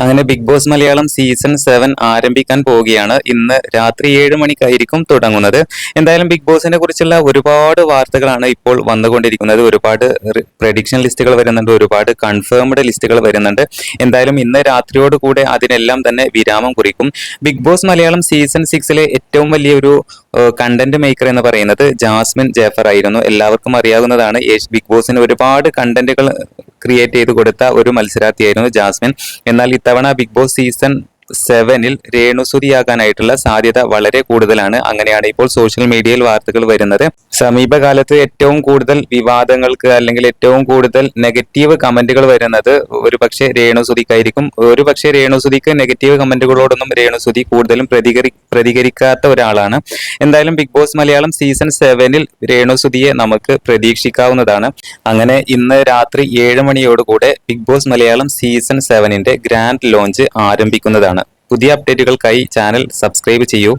അങ്ങനെ big Boss Malayalam season 7 ആരംഭിക്കാൻ പോവുകയാണ്. ഇന്ന് രാത്രി 7 മണിക്കായിരിക്കും തുടങ്ങുന്നത്. എന്തായാലും ബിഗ് ബോസിനെ കുറിച്ചുള്ള ഒരുപാട് വാർത്തകളാണ് ഇപ്പോൾ വന്നുകൊണ്ടിരിക്കുന്നത്. ഒരുപാട് പ്രഡിക്ഷൻ ലിസ്റ്റുകൾ വരുന്നുണ്ട്, ഒരുപാട് കൺഫേംഡ് ലിസ്റ്റുകൾ വരുന്നുണ്ട്. എന്തായാലും ഇന്ന് രാത്രിയോട് കൂടെ അതിനെല്ലാം തന്നെ വിരാമം കുറിക്കും. ബിഗ് ബോസ് മലയാളം സീസൺ 6ലെ ഏറ്റവും വലിയൊരു കണ്ടന്റ് മേക്കർ എന്ന് പറയുന്നത് ജാസ്മിൻ ജാഫർ ആയിരുന്നു. എല്ലാവർക്കും അറിയാവുന്നതാണ്. ബിഗ് ബോസിന് ഒരുപാട് കണ്ടന്റുകൾ ക്രിയേറ്റ് ചെയ്ത് കൊടുത്ത ഒരു മത്സരാർത്ഥിയായിരുന്നു ജാസ്മിൻ. എന്നാൽ ഇത്തവണ ബിഗ് ബോസ് സീസൺ 7ൽ രേണുസുതിയാകാനായിട്ടുള്ള സാധ്യത വളരെ കൂടുതലാണ്. അങ്ങനെയാണ് ഇപ്പോൾ സോഷ്യൽ മീഡിയയിൽ വാർത്തകൾ വരുന്നത്. സമീപകാലത്ത് ഏറ്റവും കൂടുതൽ വിവാദങ്ങൾക്ക് അല്ലെങ്കിൽ ഏറ്റവും കൂടുതൽ നെഗറ്റീവ് കമന്റുകൾ വരുന്നത് ഒരുപക്ഷെ രേണുസുതിക്കായിരിക്കും. ഒരുപക്ഷെ രേണുസുതിക്ക് നെഗറ്റീവ് കമന്റുകളോടൊന്നും രേണുസുതി കൂടുതലും പ്രതികരിക്കാത്ത ഒരാളാണ്. എന്തായാലും ബിഗ് ബോസ് മലയാളം സീസൺ 7ൽ രേണുസുതിയെ നമുക്ക് പ്രതീക്ഷിക്കാവുന്നതാണ്. അങ്ങനെ ഇന്ന് രാത്രി 7 മണിയോടുകൂടെ ബിഗ് ബോസ് മലയാളം സീസൺ 7ന്റെ ഗ്രാൻഡ് ലോഞ്ച് ആരംഭിക്കുന്നതാണ്. പുതിയ അപ്ഡേറ്റുകൾക്കായി ചാനൽ സബ്സ്ക്രൈബ് ചെയ്യൂ.